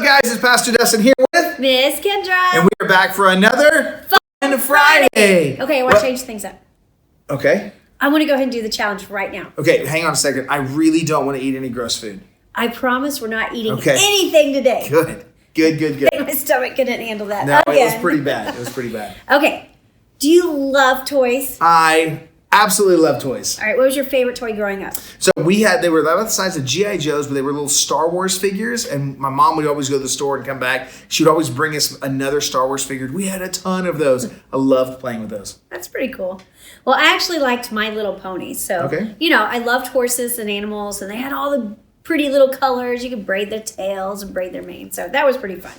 guys? It's Pastor Dustin here with Miss Kendra. and we are back for another Fun Friday. Okay, I want to change things up. Okay. I want to go ahead and do the challenge right now. Okay, hang on a second. I really don't want to eat any gross food. I promise we're not eating Okay. anything today. Good. My stomach couldn't handle that. No, Again. it was pretty bad. It was pretty bad. Okay. Do you love toys? I absolutely love toys. All right, what was your favorite toy growing up? So they were about the size of G.I. Joes, but they were little Star Wars figures. And my mom would always go to the store and come back. She would always bring us another Star Wars figure. We had a ton of those. I loved playing with those. That's pretty cool. Well, I actually liked My Little Ponies. So, Okay. I loved horses and animals, and they had all the pretty little colors. You could braid their tails and braid their manes. So that was pretty fun.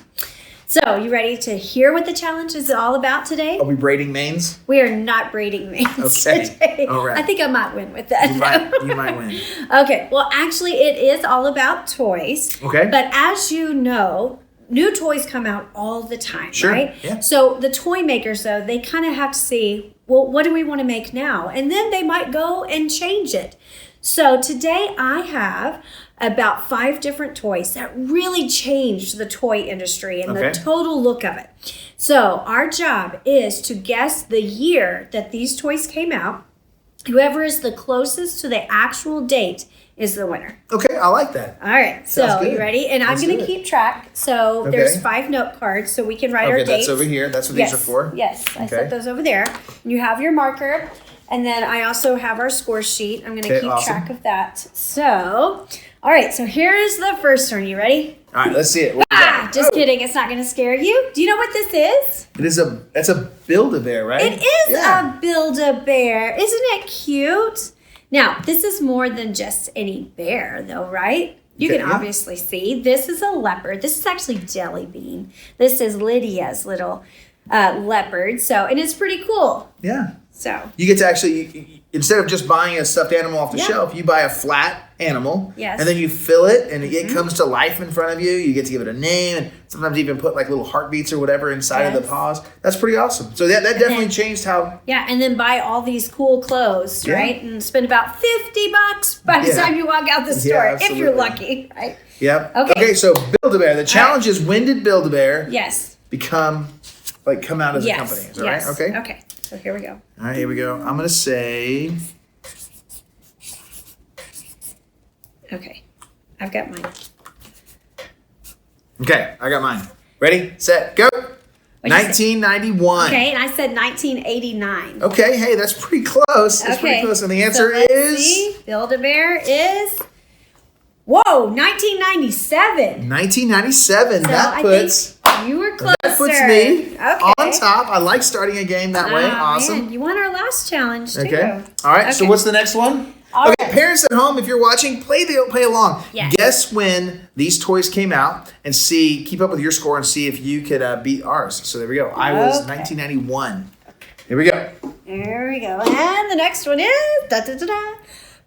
So, you ready to hear what the challenge is all about today? Are we braiding manes? We are not braiding manes Okay. today. All right. I think I might win with that. You might win. Okay. Well, actually, it is all about toys. Okay. But as you know, new toys come out all the time, Sure. right? Yeah. So the toy makers, though, they kind of have to see, well, what do we want to make now? And then they might go and change it. So today I have about 5 different toys that really changed the toy industry and the total look of it. So our job is to guess the year that these toys came out. Whoever is the closest to the actual date is the winner. Okay, I like that. All right, Sounds so good. you ready? And I'm going to keep track. So there's 5 note cards, so we can write our Okay, dates. that's over here. That's what these are for. Yes, I set those over there. You have your marker, and then I also have our score sheet. I'm going to keep track of that. So, all right, so here is the first one. You ready? All right, let's see it. What we got? Just kidding. It's not going to scare you. Do you know what this is? That's a Build-A-Bear, right? It is a Build-A-Bear. Isn't it cute? Now, this is more than just any bear, though, right? You can obviously see this is a leopard. This is actually Jelly Bean. This is Lydia's little leopard. So, and it's pretty cool. Yeah. So you get to actually, instead of just buying a stuffed animal off the shelf, you buy a flat animal. Yes. And then you fill it, and it comes to life in front of you. You get to give it a name, and sometimes even put like little heartbeats or whatever inside of the paws. That's pretty awesome. So that definitely changed how. Yeah, and then buy all these cool clothes, right? And spend about $50 by the time you walk out the store, if you're lucky, right? Yep. Okay. So Build-A-Bear. The challenge is, when did Build-A-Bear come out as a company? Is that right? Okay. Okay. So here we go. All right, here we go. I'm going to say... Okay. I've got mine. Okay, I got mine. Ready, set, go. 1991. Okay, and I said 1989. Okay, hey, that's pretty close. That's pretty close. And the answer is... Build-A-Bear is... Whoa, 1997. 1997. So that puts... You were closer. That puts me on top. I like starting a game that way. Awesome. Man, you won our last challenge, too. Okay. All right, so what's the next one? Parents at home, if you're watching, play along. Yes. Guess when these toys came out and keep up with your score and see if you could beat ours. So there we go. I was 1991. Here we go. There we go. And the next one is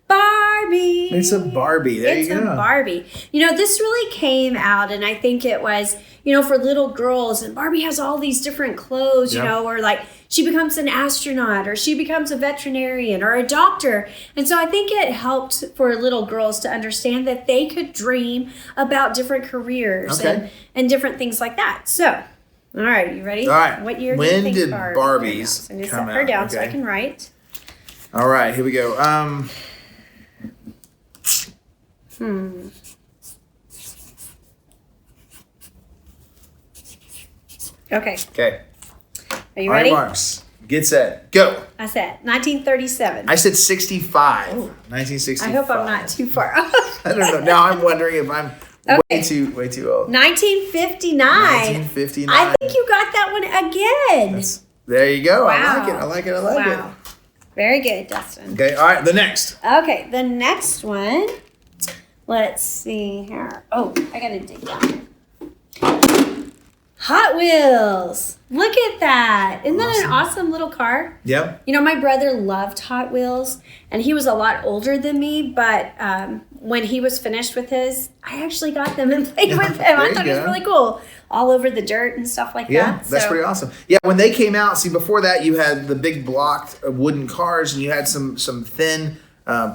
Barbie. It's a Barbie. There you go. It's a Barbie. This really came out, and I think it was, for little girls. And Barbie has all these different clothes, or like she becomes an astronaut, or she becomes a veterinarian, or a doctor. And so I think it helped for little girls to understand that they could dream about different careers and different things like that. So, all right, you ready? All right. What year when do you think did Barbies Barbies come come out? Set her out? down so I can write. All right, here we go. Okay. Okay. Are you ready? All right, Marks. Get set. Go. I said 1937. I said 65. 1965. I hope I'm not too far off. I don't know. Now I'm wondering if I'm way too old. 1959. 1959. I think you got that one again. There you go. Wow. I like it. Very good, Dustin. Okay, all right, the next. Okay, the next one. Let's see here. Oh, I got to dig down. Hot Wheels. Look at that. Isn't that an awesome little car? Yep. My brother loved Hot Wheels, and he was a lot older than me, but when he was finished with his, I actually got them and played with them. I thought it was really cool. All over the dirt and stuff like that. Yeah, that's pretty awesome. Yeah, when they came out, before that you had the big blocked wooden cars, and you had some thin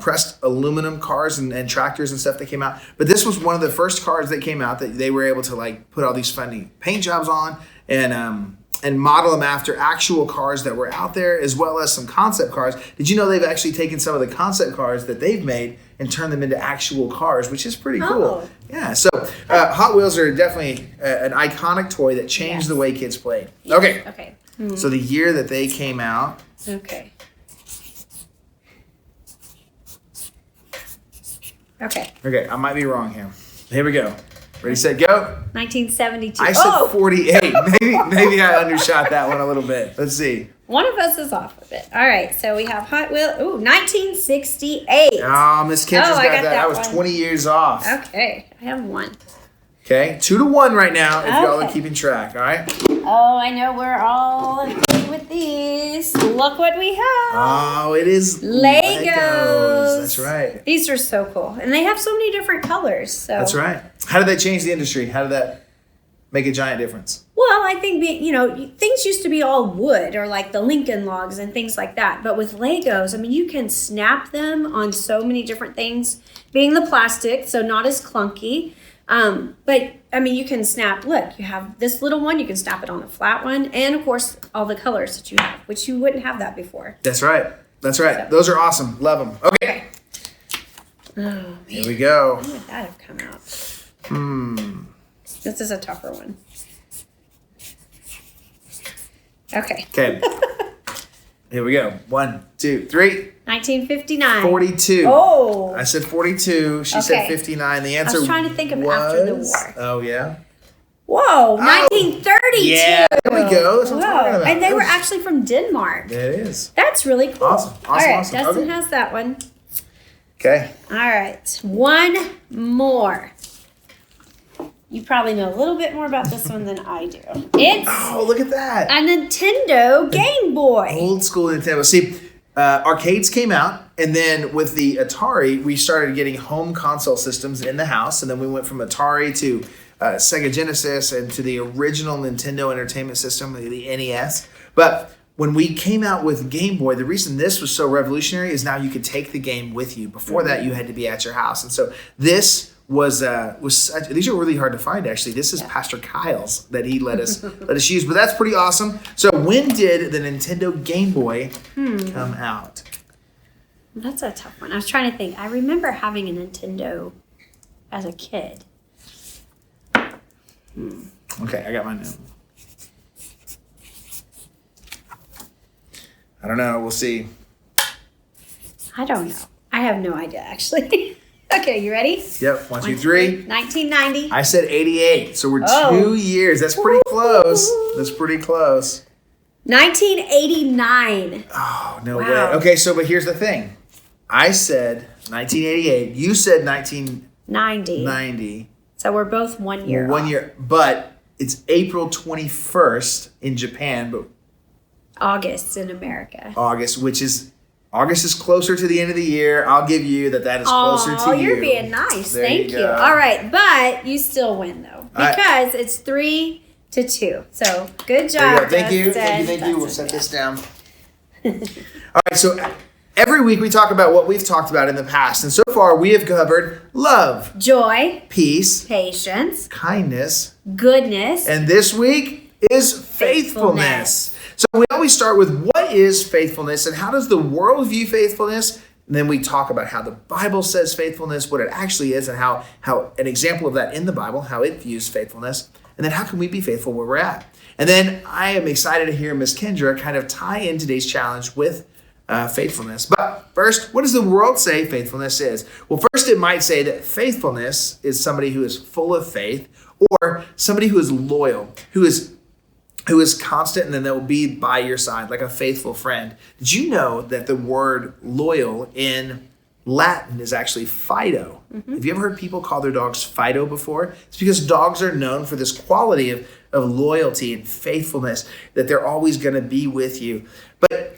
pressed aluminum cars and tractors and stuff that came out. But this was one of the first cars that came out that they were able to like put all these funny paint jobs on and model them after actual cars that were out there, as well as some concept cars. Did you know they've actually taken some of the concept cars that they've made and turned them into actual cars, which is pretty cool. Oh. Yeah, so Hot Wheels are definitely an iconic toy that changed the way kids played. Okay. Okay. So the year that they came out. Okay. Okay. Okay, I might be wrong here. Here we go. Ready, set, go. 1972. I said 48. Maybe I undershot that one a little bit. Let's see. One of us is off of it. All right, so we have Hot Wheels. Ooh, 1968. Oh, Miss Kincher's I got got that. I that was one. 20 years off. Okay, I have one. Okay, 2-1 right now if y'all are Okay. keeping track, all right? Oh, I know we're all agreeing with these. Look what we have. Oh, it is Legos. That's right. These are so cool. And they have so many different colors. So That's right. How did that change the industry? How did that make a giant difference? Well, I think, things used to be all wood or like the Lincoln Logs and things like that. But with Legos, I mean, you can snap them on so many different things, being the plastic, so not as clunky. But, I mean, you can snap, look, you have this little one, you can snap it on a flat one, and, of course, all the colors that you have, which you wouldn't have that before. That's right. That's right. So- Those are awesome. Love them. Okay. Oh, Here we go. when would that have come out? This is a tougher one. Okay. Okay. Here we go. 1, 2, 3. 1959. 42. Oh. I said 42. She said Okay. 59. The answer I was trying to think of after the was- war. Oh, yeah? Whoa, 1932. Yeah, there we go. That's what I'm talking about. And they That were was- actually from Denmark. There it is. That's really cool. Awesome. All right, Awesome. Dustin Okay. has that one. Okay. All right, one more. You probably know a little bit more about this one than I do. It's Oh, look at that. a Nintendo Game Boy. Old school Nintendo. See, arcades came out, and then with the Atari, we started getting home console systems in the house, and then we went from Atari to Sega Genesis and to the original Nintendo Entertainment System, the NES. But when we came out with Game Boy, the reason this was so revolutionary is now you could take the game with you. Before that, you had to be at your house, and so this was such, these are really hard to find actually. This is Pastor Kyle's that he let us use, but that's pretty awesome. So when did the Nintendo Game Boy come out? That's a tough one. I was trying to think. I remember having a Nintendo as a kid. Okay, I got mine now. I don't know. We'll see. I don't know. I have no idea actually. Okay, you ready? Yep. 1, 2, 3. 1990. I said 88. So we're Oh. 2 years. That's pretty close. That's pretty close. 1989. Oh, no way. Wow. Okay, so but here's the thing. I said 1988. You said 1990. 90. So we're both 1 year. One off. year. But it's April 21st in Japan, but August in America. August, which is August is closer to the end of the year. I'll give you that is closer to Oh, you. you're being nice. There Thank you you. go. All right, but you still win though because it's 3-2. So good There you job. go. Thank you. Dustin. Thank you. We'll Dustin. set this down. All right, so every week we talk about what we've talked about in the past. And so far we have covered love, Joy, peace, patience, kindness, goodness. and this week is faithfulness. So we always start with what is faithfulness and how does the world view faithfulness? And then we talk about how the Bible says faithfulness, what it actually is, and how an example of that in the Bible, how it views faithfulness. And then how can we be faithful where we're at? And then I am excited to hear Miss Kendra kind of tie in today's challenge with faithfulness. But first, what does the world say faithfulness is? Well, first it might say that faithfulness is somebody who is full of faith or somebody who is loyal, who is constant, and then they'll be by your side like a faithful friend. Did you know that the word loyal in Latin is actually Fido? Mm-hmm. Have you ever heard people call their dogs Fido before? It's because dogs are known for this quality of loyalty and faithfulness, that they're always going to be with you. But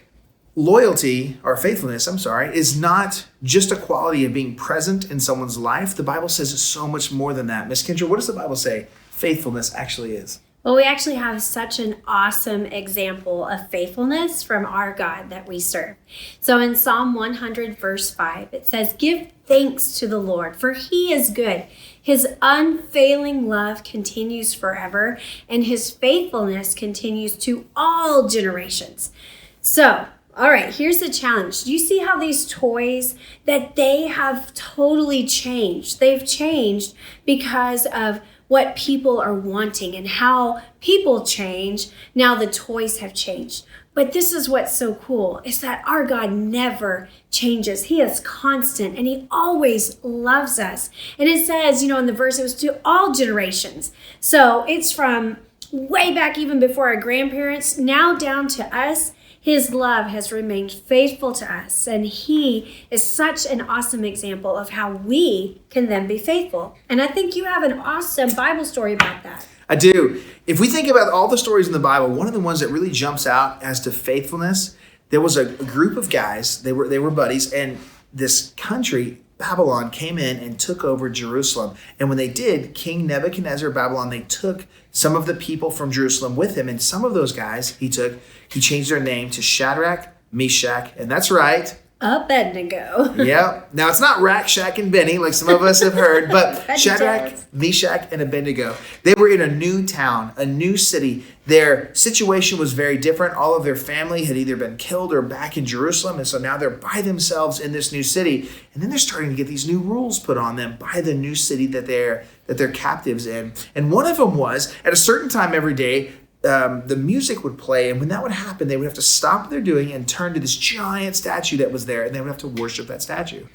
loyalty, or faithfulness, is not just a quality of being present in someone's life. The Bible says it's so much more than that. Miss Kendra, what does the Bible say faithfulness actually is? Well, we actually have such an awesome example of faithfulness from our God that we serve. So in Psalm 100, verse 5, it says, "Give thanks to the Lord, for he is good. His unfailing love continues forever, and his faithfulness continues to all generations." So, all right, here's the challenge. Do you see how these toys, that they have totally changed? They've changed because of what people are wanting and how people change. Now the toys have changed. But this is what's so cool, is that our God never changes. He is constant and he always loves us. And it says, in the verse, it was to all generations. So it's from way back even before our grandparents, now down to us. His love has remained faithful to us, and he is such an awesome example of how we can then be faithful. And I think you have an awesome Bible story about that. I do. If we think about all the stories in the Bible, one of the ones that really jumps out as to faithfulness, there was a group of guys, they were buddies, and this country, Babylon, came in and took over Jerusalem. And when they did, King Nebuchadnezzar of Babylon, they took some of the people from Jerusalem with him. And some of those guys he changed their name to Shadrach, Meshach, and that's right, Abednego. Yeah. Now, it's not Rack, Shack, and Benny like some of us have heard, but Shadrach, Meshach, and Abednego. They were in a new town, a new city. Their situation was very different. All of their family had either been killed or back in Jerusalem, and so now they're by themselves in this new city. And then they're starting to get these new rules put on them by the new city that they're captives in. And one of them was, at a certain time every day, the music would play, and when that would happen, they would have to stop what they're doing and turn to this giant statue that was there, and they would have to worship that statue.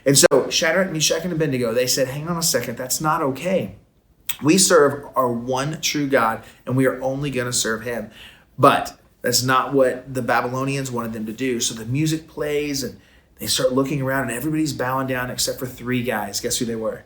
And so Shadrach, Meshach, and Abednego, they said, hang on a second, that's not okay. We serve our one true God, and we are only going to serve him. But that's not what the Babylonians wanted them to do. So the music plays, and they start looking around, and everybody's bowing down except for three guys. Guess who they were?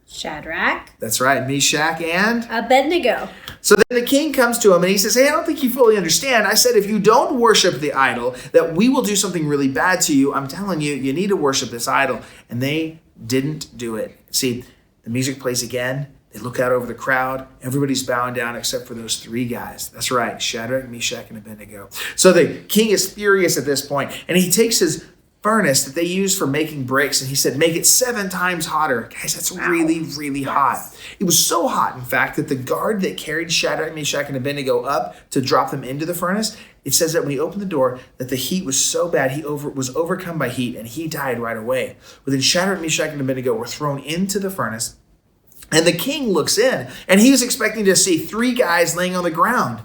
Shadrach. That's right, Meshach and Abednego. So then the king comes to him and he says, hey, I don't think you fully understand. I said, if you don't worship the idol, that we will do something really bad to you. I'm telling you, you need to worship this idol. And they didn't do it. See, the music plays again. They look out over the crowd. Everybody's bowing down except for those three guys. That's right, Shadrach, Meshach, and Abednego. So the king is furious at this point, and he takes his furnace that they use for making bricks, and he said, make it 7 times hotter. Guys, that's really, really hot. It was so hot, in fact, that the guard that carried Shadrach, Meshach, and Abednego up to drop them into the furnace, it says that when he opened the door, that the heat was so bad, he was overcome by heat, and he died right away. But then Shadrach, Meshach, and Abednego were thrown into the furnace, and the king looks in, and he was expecting to see 3 guys laying on the ground.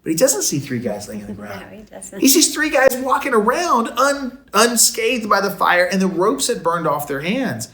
But he doesn't see 3 guys laying on the ground. No, he doesn't. He sees 3 guys walking around unscathed by the fire, and the ropes had burned off their hands.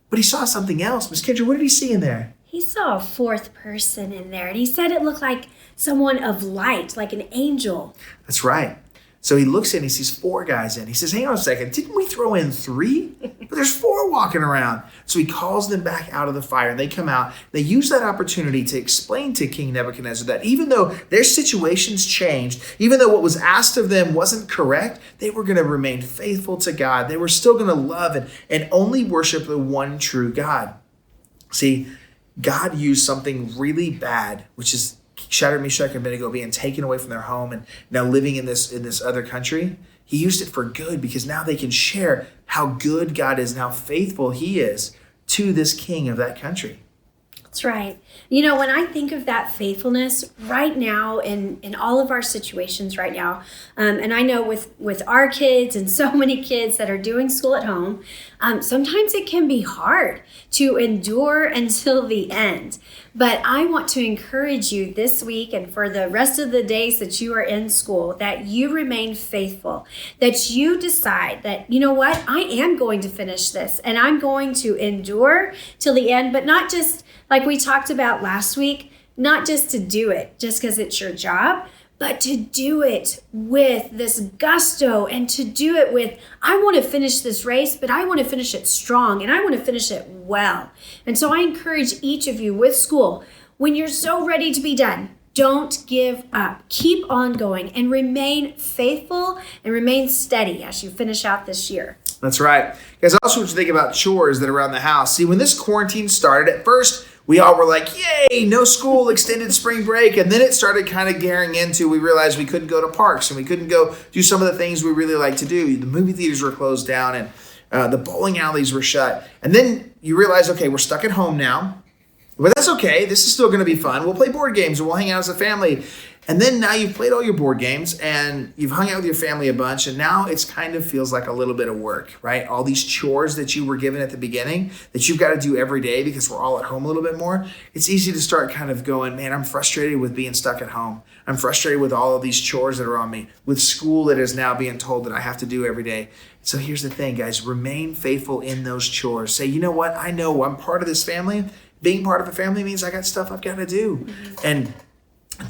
But he saw something else. Miss Kendra, what did he see in there? He saw a 4th person in there, and he said it looked like someone of light, like an angel. That's right. So he looks in, he sees 4 guys in. He says, hang on a second, didn't we throw in 3? But there's 4 walking around. So he calls them back out of the fire, and they come out. They use that opportunity to explain to King Nebuchadnezzar that even though their situations changed, even though what was asked of them wasn't correct, they were going to remain faithful to God. They were still going to love and only worship the one true God. See, God used something really bad, which is Shadrach, Meshach, and Abednego being taken away from their home and now living in this other country. He used it for good because now they can share how good God is and how faithful he is to this king of that country. That's right. When I think of that faithfulness right now in all of our situations right now, and I know with our kids and so many kids that are doing school at home, sometimes it can be hard to endure until the end. But I want to encourage you this week and for the rest of the days that you are in school, that you remain faithful, that you decide that, you know what, I am going to finish this and I'm going to endure till the end, but not just like we talked about last week, not just to do it just because it's your job, but to do it with this gusto and to do it with, I want to finish this race, but I want to finish it strong and I want to finish it well. And so I encourage each of you with school, when you're so ready to be done, don't give up. Keep on going and remain faithful and remain steady as you finish out this year. That's right. Guys, I also want you to think about chores that are around the house. See, when this quarantine started, at first, we all were like, yay, no school, extended spring break. And then it started kind of gearing into, we realized we couldn't go to parks and we couldn't go do some of the things we really like to do. The movie theaters were closed down and the bowling alleys were shut. And then you realize, okay, we're stuck at home now. But that's okay. This is still going to be fun. We'll play board games and we'll hang out as a family. And then now you've played all your board games and you've hung out with your family a bunch. And now it's kind of feels like a little bit of work, right? All these chores that you were given at the beginning that you've got to do every day because we're all at home a little bit more. It's easy to start kind of going, man, I'm frustrated with being stuck at home. I'm frustrated with all of these chores that are on me, with school that is now being told that I have to do every day. So here's the thing, guys, remain faithful in those chores. Say, you know what? I know I'm part of this family. Being part of a family means I got stuff I've got to do. And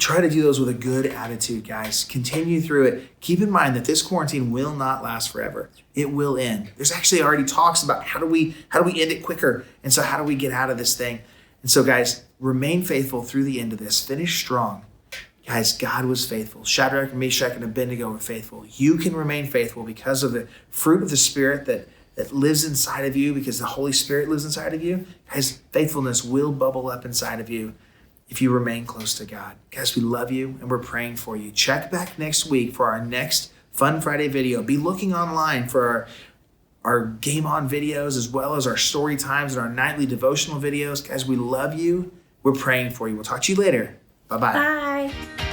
try to do those with a good attitude, guys. Continue through it. Keep in mind that this quarantine will not last forever. It will end. There's actually already talks about how do we end it quicker? And so how do we get out of this thing? And so, guys, remain faithful through the end of this. Finish strong. Guys, God was faithful. Shadrach, Meshach, and Abednego were faithful. You can remain faithful because of the fruit of the Spirit that lives inside of you, because the Holy Spirit lives inside of you. Guys, faithfulness will bubble up inside of you if you remain close to God. Guys, we love you and we're praying for you. Check back next week for our next Fun Friday video. Be looking online for our Game On videos as well as our story times and our nightly devotional videos. Guys, we love you. We're praying for you. We'll talk to you later. Bye-bye. Bye.